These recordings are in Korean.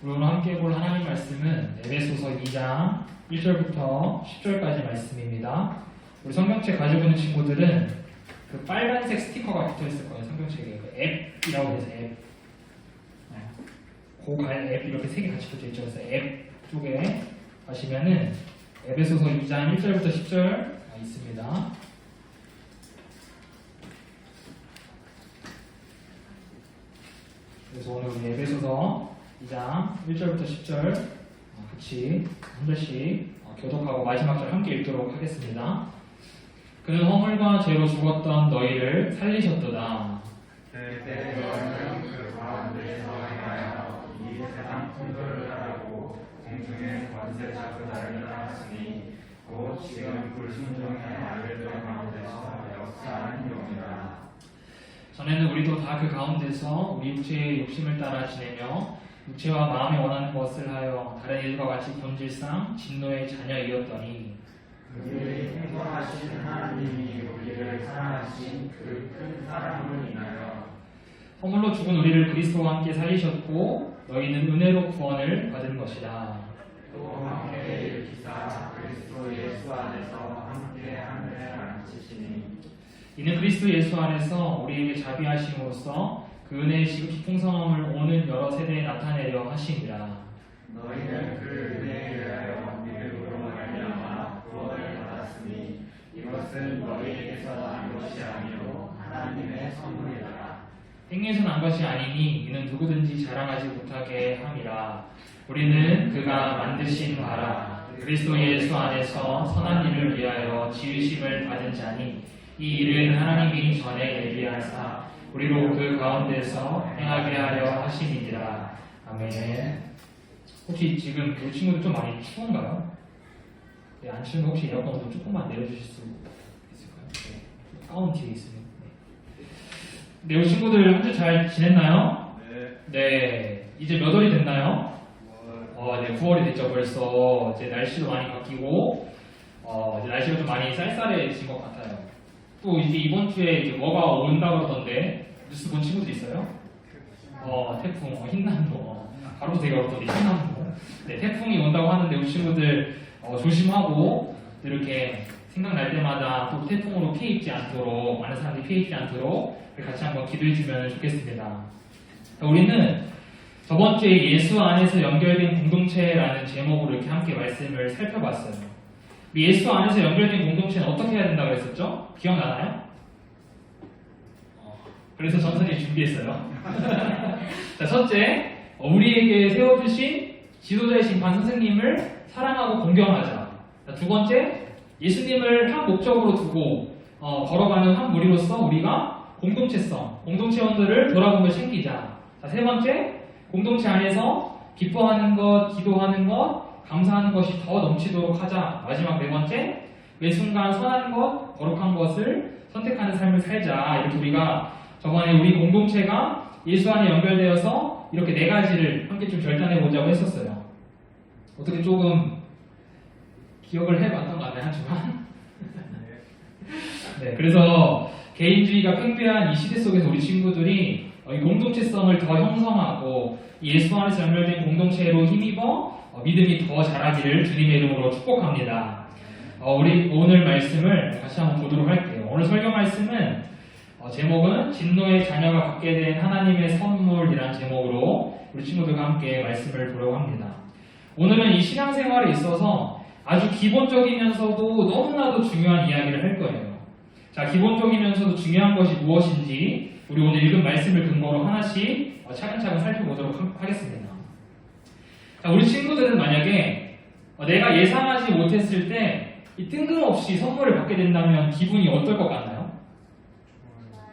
우리 오늘 함께 볼 하나님 말씀은 에베소서 2장 1절부터 10절까지 말씀입니다. 우리 성경책 가지고 있는 친구들은 그 빨간색 스티커가 붙어있을 거예요. 성경책에 그 앱이라고 해서 앱, 고갈 앱 이렇게 세 개 같이 붙어있죠. 그래서 앱 쪽에 가시면은 에베소서 2장 1절부터 10절 있습니다. 그래서 오늘 우리 에베소서 2장 1절부터 10절 같이 한 절씩 교독하고 마지막 절 함께 읽도록 하겠습니다. 그는 허물과 죄로 죽었던 너희를 살리셨도다. 그때 너희는 그 가운데서 행하여 이 세상 풍조를 따르고 공중의 권세 잡고 나를 따랐으니 곧 지금 불순종의 아들들 가운데서 역사하는 용이라. 전에는 우리도 다 그 가운데서 우리 육체의 욕심을 따라 지내며 육체와 마음에 원하는 것을 하여 다른 이들과 같이 본질상 진노의 자녀이었더니 우리를 행동하신 하나님이 우리를 사랑하신 그 큰 사랑을 인하여 허물로 죽은 우리를 그리스도와 함께 살리셨고 너희는 은혜로 구원을 받은 것이다. 또 함께 일으키사 그리스도 예수 안에서 함께 하늘에 앉히시니 이는 그리스도 예수 안에서 우리에게 자비하심으로써 그 은혜의 지극히 풍성함을 오는 여러 세대에 나타내려 하심이라. 너희는 그 은혜에 의하여 믿음으로 말미암아 구원을 받았으니 이것은 너희에게서 난 것이 아니요 하나님의 선물이라. 행위에서 난 것이 아니니 이는 누구든지 자랑하지 못하게 함이라. 우리는 그가 만드신 바라 그리스도 예수 안에서 선한 일을 위하여 지으심을 받은 자니 이 일은 하나님이 전에 예비하사 우리로 그 가운데서 행하게 하려 하심이니라. 아멘. 혹시 지금 그 친구들 좀 많이 추운가요? 네, 안 추우면 혹시 에어컨 좀 조금만 내려주실 수 있을까요? 네, 가운 뒤에 있으면. 네, 우리 친구들 한 주 잘 지냈나요? 네. 이제 몇 월이 됐나요? 네, 9월이 됐죠. 벌써 이제 날씨도 많이 바뀌고 이제 날씨가 좀 많이 쌀쌀해진 것 같아요. 또 이제 이번 주에 이제 뭐가 온다 그러던데 뉴스 본 친구들 있어요? 태풍, 흰남노. 바로 되게 어렵던데 흰남노. 네, 태풍이 온다고 하는데 우리 친구들 조심하고 이렇게 생각날 때마다 또 태풍으로 피해 입지 않도록 많은 사람들이 피해 입지 않도록 같이 한번 기도해 주면 좋겠습니다. 우리는 저번 주에 예수 안에서 연결된 공동체라는 제목으로 이렇게 함께 말씀을 살펴봤어요. 예수 안에서 연결된 공동체는 어떻게 해야 된다고 했었죠? 기억나나요? 그래서 전선이 준비했어요. 자, 첫째, 우리에게 세워주신 지도자이신 반 선생님을 사랑하고 공경하자. 자, 두 번째, 예수님을 한 목적으로 두고 걸어가는 한 무리로서 우리가 공동체성, 공동체원들을 돌아보며 챙기자. 자, 세 번째, 공동체 안에서 기뻐하는 것, 기도하는 것, 감사하는 것이 더 넘치도록 하자. 마지막 네 번째, 매 순간 선한 것, 거룩한 것을 선택하는 삶을 살자. 이렇게 우리가 저번에 우리 공동체가 예수 안에 연결되어서 이렇게 네 가지를 함께 좀 결단해 보자고 했었어요. 어떻게 조금 기억을 해봤던 것 같나요? 하지만 네, 그래서 개인주의가 팽배한 이 시대 속에서 우리 친구들이 이 공동체성을 더 형성하고 예수 안에서 연결된 공동체로 힘입어 믿음이 더 자라기를 주님의 이름으로 축복합니다. 우리 오늘 말씀을 같이 한번 보도록 할게요. 오늘 설교 말씀은 제목은 진노의 자녀가 받게 된 하나님의 선물이라는 제목으로 우리 친구들과 함께 말씀을 보려고 합니다. 오늘은 이 신앙생활에 있어서 아주 기본적이면서도 너무나도 중요한 이야기를 할 거예요. 자, 기본적이면서도 중요한 것이 무엇인지 우리 오늘 읽은 말씀을 근거로 하나씩 차근차근 살펴보도록 하겠습니다. 자, 우리 친구들은 만약에 내가 예상하지 못했을 때 이 뜬금없이 선물을 받게 된다면 기분이 어떨 것 같나요?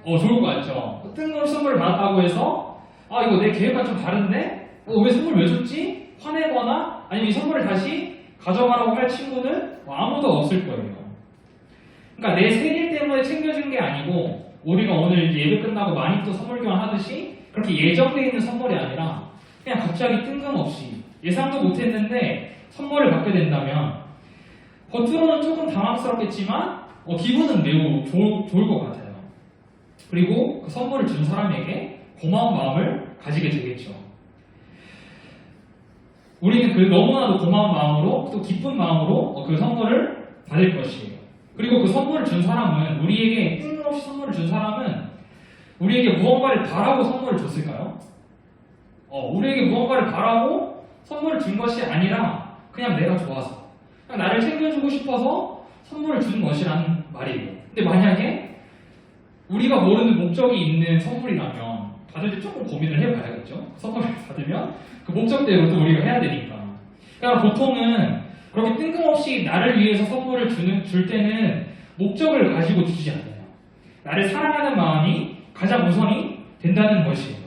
좋을 것 같죠? 뜬금없이 선물을 받았다고 해서 이거 내 계획과 좀 다른데? 왜 선물 왜 줬지? 화내거나 아니면 이 선물을 다시 가져가라고 할 친구는 아무도 없을 거예요. 그러니까 내 생일 때문에 챙겨준 게 아니고 우리가 오늘 이제 예배 끝나고 많이 또 선물 교환하듯이 그렇게 예정되어 있는 선물이 아니라 그냥 갑자기 뜬금없이 예상도 못했는데 선물을 받게 된다면 겉으로는 조금 당황스럽겠지만 기분은 매우 좋을 것 같아요. 그리고 그 선물을 준 사람에게 고마운 마음을 가지게 되겠죠. 우리는 그 너무나도 고마운 마음으로 또 기쁜 마음으로 그 선물을 받을 것이에요. 그리고 그 선물을 준 사람은 우리에게 뜬금없이 선물을 준 사람은 우리에게 무언가를 바라고 선물을 줬을까요? 우리에게 무언가를 바라고 선물을 준 것이 아니라 그냥 내가 좋아서 그냥 나를 챙겨주고 싶어서 선물을 준 것이라는 말이에요. 근데 만약에 우리가 모르는 목적이 있는 선물이라면 받을 때 조금 고민을 해봐야겠죠. 선물을 받으면 그 목적대로 또 우리가 해야 되니까. 그러니까 보통은 그렇게 뜬금없이 나를 위해서 선물을 줄 때는 목적을 가지고 주지 않아요. 나를 사랑하는 마음이 가장 우선이 된다는 것이에요.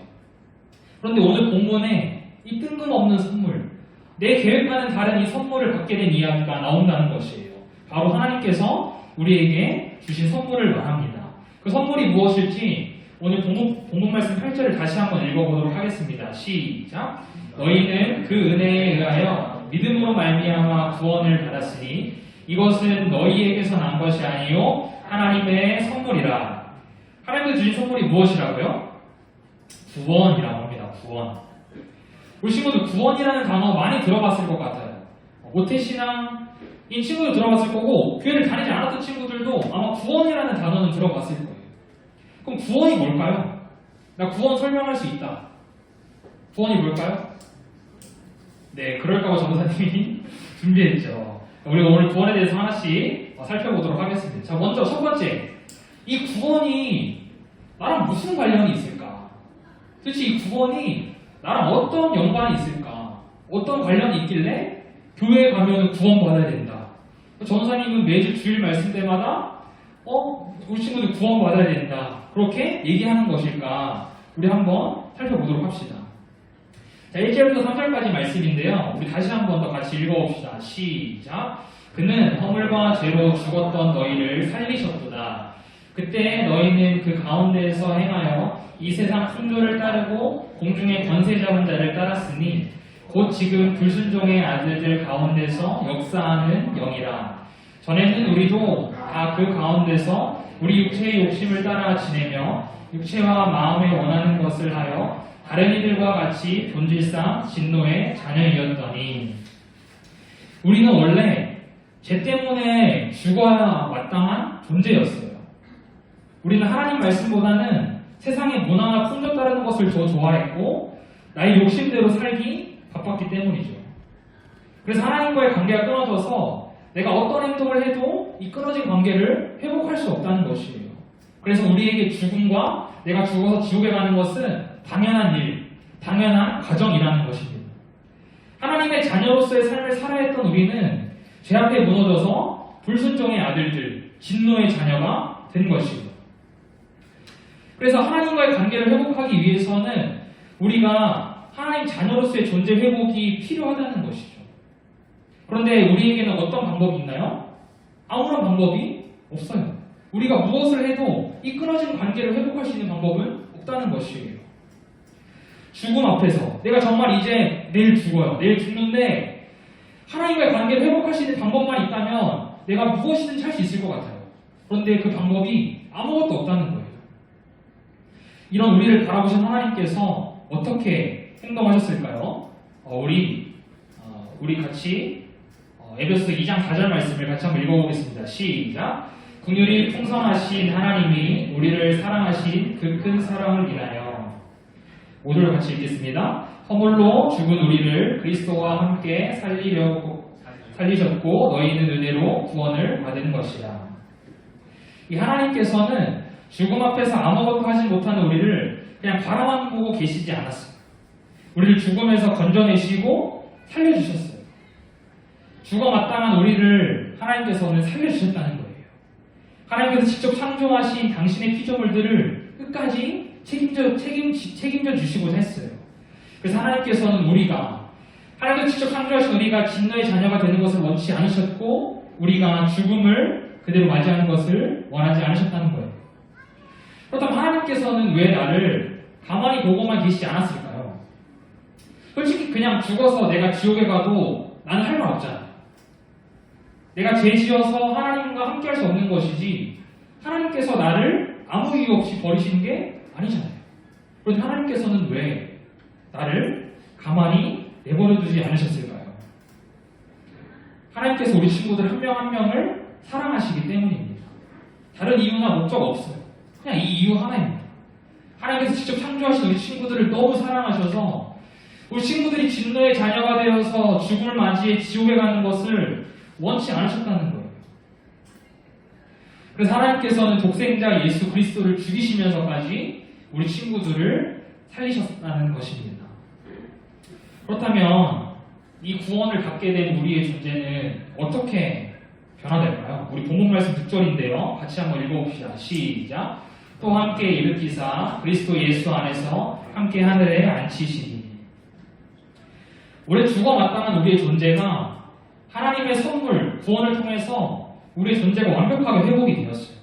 그런데 오늘 본문에 이 뜬금없는 선물, 내 계획과는 다른 이 선물을 받게 된 이야기가 나온다는 것이에요. 바로 하나님께서 우리에게 주신 선물을 말합니다. 그 선물이 무엇일지 오늘 본문 말씀 8절을 다시 한번 읽어보도록 하겠습니다. 시작. 너희는 그 은혜에 의하여 믿음으로 말미암아 구원을 받았으니 이것은 너희에게서 난 것이 아니요 하나님의 선물이라. 하나님께서 주신 선물이 무엇이라고요? 구원이라고 합니다. 구원. 우리 친구들 구원이라는 단어 많이 들어봤을 것 같아요. 모태신앙인 친구도 들어봤을 거고 교회를 다니지 않았던 친구들도 아마 구원이라는 단어는 들어봤을 거예요. 그럼 구원이 뭘까요? 나 구원 설명할 수 있다. 구원이 뭘까요? 네, 그럴까봐 전도사님이 준비했죠. 우리가 오늘 구원에 대해서 하나씩 살펴보도록 하겠습니다. 자, 먼저 첫 번째, 이 구원이 나랑 무슨 관련이 있을까? 도대체 이 구원이 나랑 어떤 연관이 있을까? 어떤 관련이 있길래 교회에 가면 구원받아야 된다. 전도사님은 매주 주일 말씀 때마다 우리 친구들 구원받아야 된다. 그렇게 얘기하는 것일까? 우리 한번 살펴보도록 합시다. 자, 1절부터 3절까지 말씀인데요. 우리 다시 한번 더 같이 읽어봅시다. 시작. 그는 허물과 죄로 죽었던 너희를 살리셨도다. 그때 너희는 그 가운데에서 행하여 이 세상 풍조를 따르고 공중의 권세 잡은 자를 따랐으니 곧 지금 불순종의 아들들 가운데서 역사하는 영이라. 전에는 우리도 다 그 가운데서 우리 육체의 욕심을 따라 지내며 육체와 마음에 원하는 것을 하여 다른 이들과 같이 본질상 진노의 자녀이었더니 우리는 원래 죄 때문에 죽어야 마땅한 존재였어요. 우리는 하나님 말씀보다는 세상의 문화나 풍조 따르는 것을 더 좋아했고 나의 욕심대로 살기 바빴기 때문이죠. 그래서 하나님과의 관계가 끊어져서 내가 어떤 행동을 해도 이 끊어진 관계를 회복할 수 없다는 것이에요. 그래서 우리에게 죽음과 내가 죽어서 지옥에 가는 것은 당연한 일, 당연한 과정이라는 것입니다. 하나님의 자녀로서의 삶을 살아야 했던 우리는 죄 앞에 무너져서 불순종의 아들들, 진노의 자녀가 된 것이고, 그래서 하나님과의 관계를 회복하기 위해서는 우리가 하나님 자녀로서의 존재 회복이 필요하다는 것이죠. 그런데 우리에게는 어떤 방법이 있나요? 아무런 방법이 없어요. 우리가 무엇을 해도 이 끊어진 관계를 회복할 수 있는 방법은 없다는 것이에요. 죽음 앞에서 내가 정말 이제 내일 죽어요. 내일 죽는데 하나님과의 관계를 회복할 수 있는 방법만 있다면 내가 무엇이든지 할 수 있을 것 같아요. 그런데 그 방법이 아무것도 없다는 거예요. 이런 우리를 바라보신 하나님께서 어떻게 행동하셨을까요? 우리 같이 에베소서 2장 4절 말씀을 같이 한번 읽어보겠습니다. 시작. 긍휼이 풍성하신 하나님이 우리를 사랑하신 그 큰 사랑을 인하여. 5절 같이 읽겠습니다. 허물로 죽은 우리를 그리스도와 함께 살리셨고 너희는 은혜로 구원을 받은 것이라. 이 하나님께서는 죽음 앞에서 아무것도 하지 못하는 우리를 그냥 바라만 보고 계시지 않았어요. 우리를 죽음에서 건져내시고 살려주셨어요. 죽어 마땅한 우리를 하나님께서는 살려주셨다는 거예요. 하나님께서 직접 창조하신 당신의 피조물들을 끝까지 책임져 주시고자 했어요. 그래서 하나님께서는 하나님께서 직접 창조하신 우리가 진노의 자녀가 되는 것을 원치 않으셨고 우리가 죽음을 그대로 맞이하는 것을 원하지 않으셨다는 거예요. 그렇다면 하나님께서는 왜 나를 가만히 보고만 계시지 않았을까요? 솔직히 그냥 죽어서 내가 지옥에 가도 나는 할 말 없잖아요. 내가 죄 지어서 하나님과 함께 할 수 없는 것이지 하나님께서 나를 아무 이유 없이 버리시는 게 아니잖아요. 그런데 하나님께서는 왜 나를 가만히 내버려 두지 않으셨을까? 하나님께서 우리 친구들 한 명 한 명을 사랑하시기 때문입니다. 다른 이유나 목적 없어요. 그냥 이 이유 하나입니다. 하나님께서 직접 창조하신 우리 친구들을 너무 사랑하셔서 우리 친구들이 진노의 자녀가 되어서 죽음을 맞이해 지옥에 가는 것을 원치 않으셨다는 거예요. 그래서 하나님께서는 독생자 예수 그리스도를 죽이시면서까지 우리 친구들을 살리셨다는 것입니다. 그렇다면 이 구원을 받게 된 우리의 존재는 어떻게 변화될까요? 우리 본문 말씀 6절인데요. 같이 한번 읽어봅시다. 시작. 또 함께 일으키사 그리스도 예수 안에서 함께 하늘에 앉히시니. 우리 죽어 마땅한 우리의 존재가 하나님의 선물, 구원을 통해서 우리의 존재가 완벽하게 회복이 되었어요.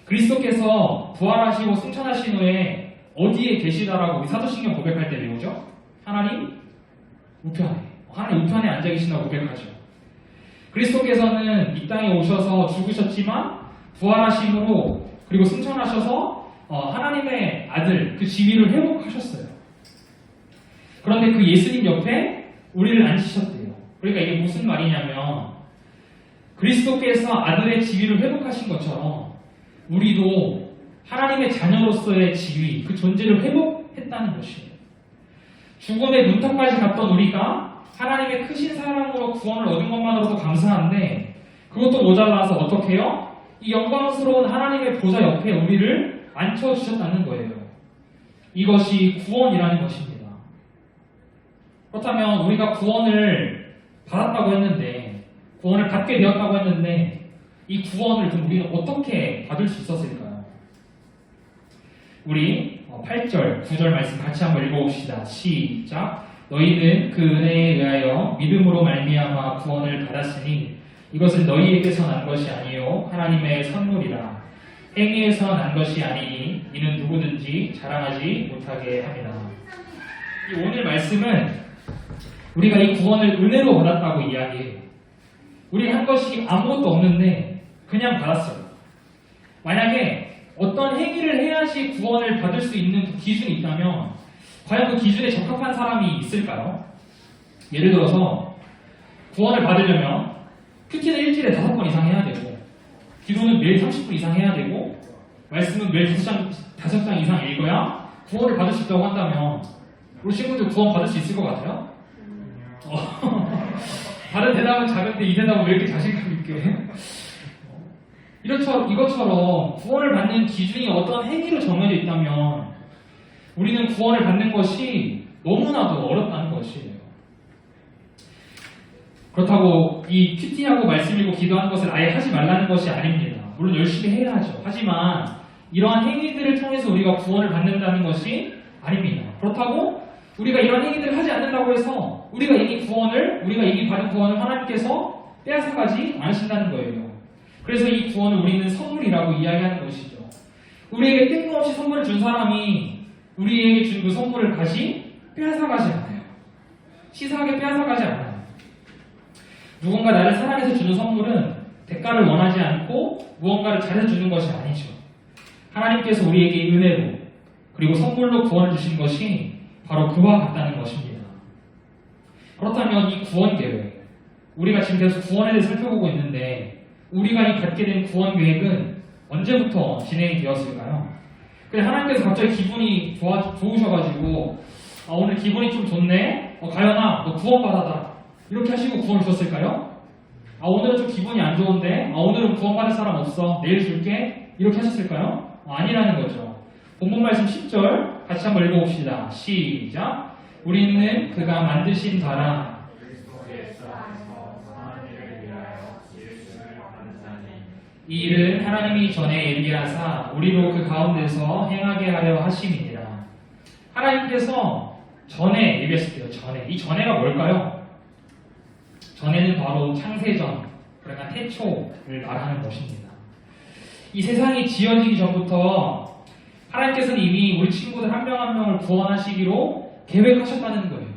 그리스도께서 부활하시고 승천하신 후에 어디에 계시다라고 우리 사도신경 고백할 때 배우죠? 하나님 우편에. 하나님 우편에 앉아 계신다고 고백하죠. 그리스도께서는 이 땅에 오셔서 죽으셨지만 부활하심으로 그리고 승천하셔서 하나님의 아들 그 지위를 회복하셨어요. 그런데 그 예수님 옆에 우리를 앉히셨대요. 그러니까 이게 무슨 말이냐면 그리스도께서 아들의 지위를 회복하신 것처럼 우리도 하나님의 자녀로서의 지위, 그 존재를 회복했다는 것이에요. 죽음의 문턱까지 갔던 우리가 하나님의 크신 사랑으로 구원을 얻은 것만으로도 감사한데 그것도 모자라서 어떻게 해요? 이 영광스러운 하나님의 보좌 옆에 우리를 앉혀주셨다는 거예요. 이것이 구원이라는 것입니다. 그렇다면 우리가 구원을 받았다고 했는데 구원을 받게 되었다고 했는데 이 구원을 그럼 우리는 어떻게 받을 수 있었을까요? 우리 8절, 9절 말씀 같이 한번 읽어봅시다. 시작. 너희는 그 은혜에 의하여 믿음으로 말미암아 구원을 받았으니 이것은 너희에게서 난 것이 아니요 하나님의 선물이라. 행위에서 난 것이 아니니 이는 누구든지 자랑하지 못하게 합니다. 이 오늘 말씀은 우리가 이 구원을 은혜로 받았다고 이야기해요. 우리가 한 것이 아무것도 없는데 그냥 받았어요. 만약에 어떤 행위를 해야지 구원을 받을 수 있는 그 기준이 있다면 과연 그 기준에 적합한 사람이 있을까요? 예를 들어서 구원을 받으려면 큐티는 일주일에 5번 이상 해야 되고 기도는 매일 30분 이상 해야 되고 말씀은 매일 5장 이상 읽어야 구원을 받을 수 있다고 한다면 우리 친구들 구원 받을 수 있을 것 같아요? 다른 대답은 작은데 이 대답은 왜 이렇게 자신감 있게 이것처럼 구원을 받는 기준이 어떤 행위로 정해져 있다면 우리는 구원을 받는 것이 너무나도 어렵다는 것이에요. 그렇다고 이 큐티하고 말씀 읽고 기도하는 것을 아예 하지 말라는 것이 아닙니다. 물론 열심히 해야 하죠. 하지만 이러한 행위들을 통해서 우리가 구원을 받는다는 것이 아닙니다. 그렇다고 우리가 이런 행위들을 하지 않는다고 해서 우리가 이미 받은 구원을 하나님께서 빼앗아가지 않으신다는 거예요. 그래서 이 구원을 우리는 선물이라고 이야기하는 것이죠. 우리에게 뜬금없이 선물을 준 사람이 우리에게 준 그 선물을 다시 빼앗아가지 않아요. 치사하게 빼앗아가지 않아요. 누군가 나를 사랑해서 주는 선물은 대가를 원하지 않고 무언가를 잘해주는 것이 아니죠. 하나님께서 우리에게 은혜로 그리고 선물로 구원을 주신 것이 바로 그와 같다는 것입니다. 그렇다면 이 구원 계획, 우리가 지금 계속 구원에 대해 살펴보고 있는데 우리가 이 갖게 된 구원 계획은 언제부터 진행이 되었을까요? 근데 하나님께서 갑자기 기분이 좋으셔가지고 오늘 기분이 좀 좋네? 가연아 너 구원 받아라 이렇게 하시고 구원을 주셨을까요? 오늘은 좀 기분이 안 좋은데 오늘은 구원 받을 사람 없어 내일 줄게 이렇게 하셨을까요? 아니라는 거죠. 본문 말씀 10절 같이 한번 읽어봅시다. 시작. 우리는 그가 만드신 바라 이 일은 하나님이 전에 예비하사 우리로 그 가운데서 행하게 하려 하심이니라. 하나님께서 전에 예비했을 때요. 전에. 이 전에가 뭘까요? 전에는 바로 창세전, 그러니까 태초를 말하는 것입니다. 이 세상이 지어지기 전부터 하나님께서는 이미 우리 친구들 한 명 한 명을 구원하시기로 계획하셨다는 거예요.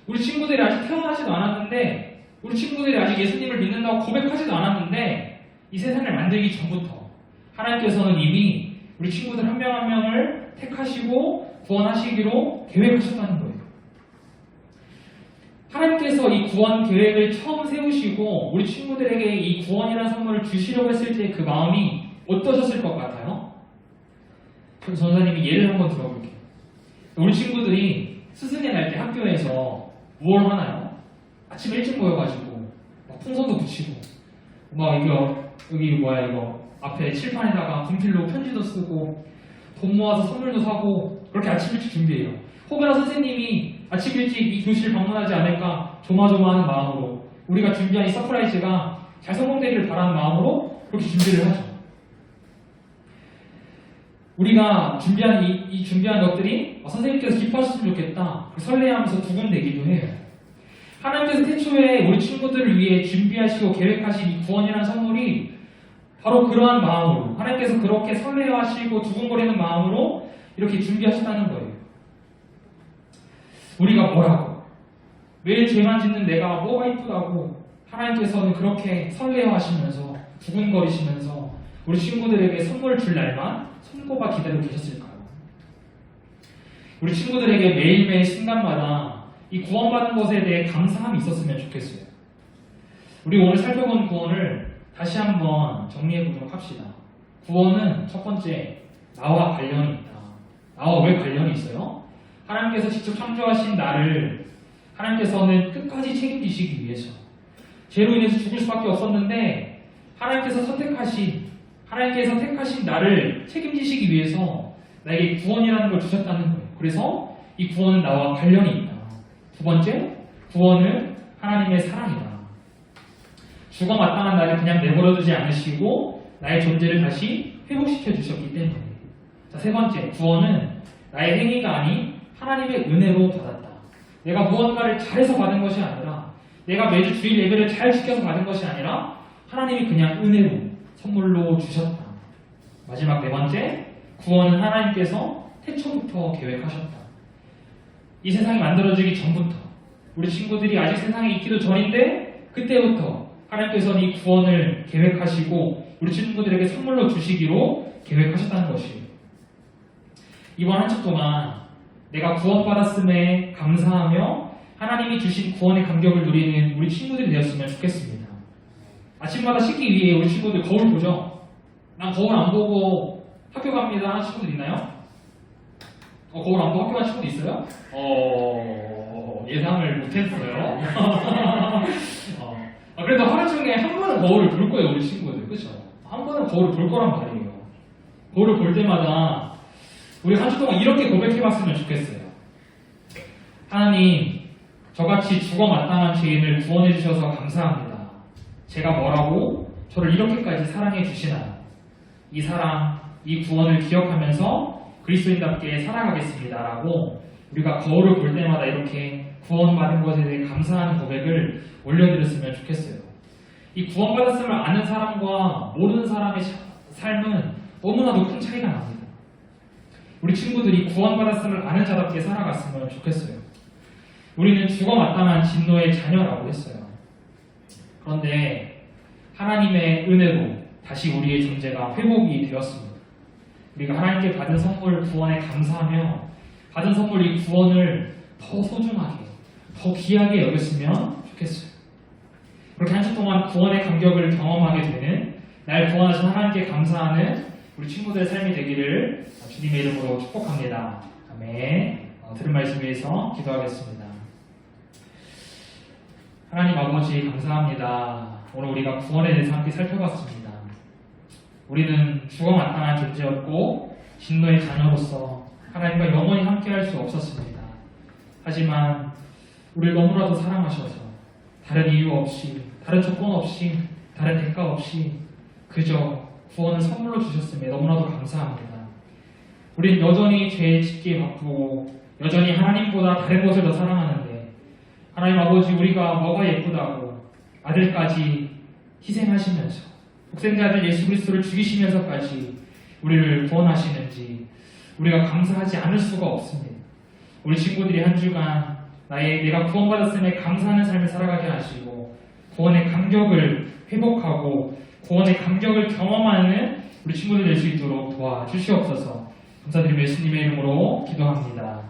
우리 친구들이 아직 태어나지도 않았는데 우리 친구들이 아직 예수님을 믿는다고 고백하지도 않았는데 이 세상을 만들기 전부터 하나님께서는 이미 우리 친구들 한 명 한 명을 택하시고 구원하시기로 계획하셨다는 거예요. 하나님께서 이 구원 계획을 처음 세우시고 우리 친구들에게 이 구원이라는 선물을 주시려고 했을 때 그 마음이 어떠셨을 것 같아요? 그럼 전사님이 예를 한번 들어볼게요. 우리 친구들이 스승의 날 때 학교에서 뭘 하나요? 아침 일찍 모여가지고 막 풍선도 붙이고 막 이거 여기 뭐야 이거 앞에 칠판에다가 분필로 편지도 쓰고 돈 모아서 선물도 사고 그렇게 아침 일찍 준비해요. 혹여나 선생님이 아침 일찍 이 교실 방문하지 않을까 조마조마하는 마음으로 우리가 준비한 이 서프라이즈가 잘 성공되기를 바라는 마음으로 그렇게 준비를 하죠. 우리가 준비한 이 준비한 것들이 선생님께서 기뻐하셨으면 좋겠다 설레하면서 두근대기도 해요. 하나님께서 태초에 우리 친구들을 위해 준비하시고 계획하신 이 구원이라는 선물이 바로 그러한 마음으로 하나님께서 그렇게 설레하시고 두근거리는 마음으로 이렇게 준비하셨다는 거예요. 우리가 뭐라고 매일 죄만 짓는 내가 뭐가 이쁘다고 하나님께서는 그렇게 설레하시면서 두근거리시면서 우리 친구들에게 선물을 줄 날만 손꼽아 기다리고 계셨을까요? 우리 친구들에게 매일매일 순간마다 이 구원받은 것에 대해 감사함이 있었으면 좋겠어요. 우리 오늘 살펴본 구원을 다시 한번 정리해 보도록 합시다. 구원은 첫 번째, 나와 관련이 있다. 나와 왜 관련이 있어요? 하나님께서 직접 창조하신 나를 하나님께서는 끝까지 책임지시기 위해서 죄로 인해서 죽을 수밖에 없었는데 하나님께서 택하신 나를 책임지시기 위해서 나에게 구원이라는 걸 주셨다는 거예요. 그래서 이 구원은 나와 관련이 있다. 두 번째, 구원은 하나님의 사랑이다. 죽어 마땅한 나를 그냥 내버려두지 않으시고 나의 존재를 다시 회복시켜 주셨기 때문에. 자, 세 번째, 구원은 나의 행위가 아닌 하나님의 은혜로 받았다. 내가 무언가를 잘해서 받은 것이 아니라 내가 매주 주일 예배를 잘 지켜서 받은 것이 아니라 하나님이 그냥 은혜로 선물로 주셨다. 마지막 네 번째, 구원은 하나님께서 태초부터 계획하셨다. 이 세상이 만들어지기 전부터 우리 친구들이 아직 세상에 있기도 전인데 그때부터 하나님께서는 이 구원을 계획하시고 우리 친구들에게 선물로 주시기로 계획하셨다는 것이에요. 이번 한 주 동안 내가 구원받았음에 감사하며 하나님이 주신 구원의 감격을 누리는 우리 친구들이 되었으면 좋겠습니다. 아침마다 씻기 위해 우리 친구들 거울 보죠? 난 거울 안 보고 학교 갑니다 하는 친구들 있나요? 거울 안 보고 학교 가는 친구도 있어요? 예상을 못했어요. 그래도 하루 중에 한 번은 거울을 볼 거예요, 우리 친구들. 그쵸? 한 번은 거울을 볼 거란 말이에요. 거울을 볼 때마다 우리 한 주 동안 이렇게 고백해봤으면 좋겠어요. 하나님, 저같이 죽어 마땅한 죄인을 구원해주셔서 감사합니다. 제가 뭐라고 저를 이렇게까지 사랑해주시나요? 이 사랑, 이 구원을 기억하면서 그리스도인답게 살아가겠습니다. 라고 우리가 거울을 볼 때마다 이렇게 구원받은 것에 대해 감사하는 고백을 올려드렸으면 좋겠어요. 이 구원받았음을 아는 사람과 모르는 사람의 삶은 너무나도 큰 차이가 납니다. 우리 친구들이 구원받았음을 아는 자답게 살아갔으면 좋겠어요. 우리는 죽어 마땅한 진노의 자녀라고 했어요. 그런데 하나님의 은혜로 다시 우리의 존재가 회복이 되었습니다. 우리가 하나님께 받은 선물 구원에 감사하며 받은 선물 이 구원을 더 소중하게, 더 귀하게 여겼으면 좋겠어요. 그렇게 한 주 동안 구원의 감격을 경험하게 되는 날 구원하신 하나님께 감사하는 우리 친구들의 삶이 되기를 주님의 이름으로 축복합니다. 아멘. 들은 말씀 위해서 기도하겠습니다. 하나님 아버지 감사합니다. 오늘 우리가 구원에 대해서 함께 살펴봤습니다. 우리는 죽어 마땅한 존재였고 진노의 자녀로서 하나님과 영원히 함께할 수 없었습니다. 하지만 우리를 너무나도 사랑하셔서 다른 이유 없이, 다른 조건 없이, 다른 대가 없이 그저 구원을 선물로 주셨음에 너무나도 감사합니다. 우린 여전히 죄에 짓기에 바쁘고 여전히 하나님보다 다른 것을 더 사랑하는데 하나님 아버지 우리가 뭐가 예쁘다고 아들까지 희생하시면서 독생자들 예수 그리스도를 죽이시면서까지 우리를 구원하시는지 우리가 감사하지 않을 수가 없습니다. 우리 친구들이 한 주간 내가 구원받았음에 감사하는 삶을 살아가게 하시고 구원의 감격을 회복하고 구원의 감격을 경험하는 우리 친구들 될 수 있도록 도와주시옵소서. 감사드리며 예수님의 이름으로 기도합니다.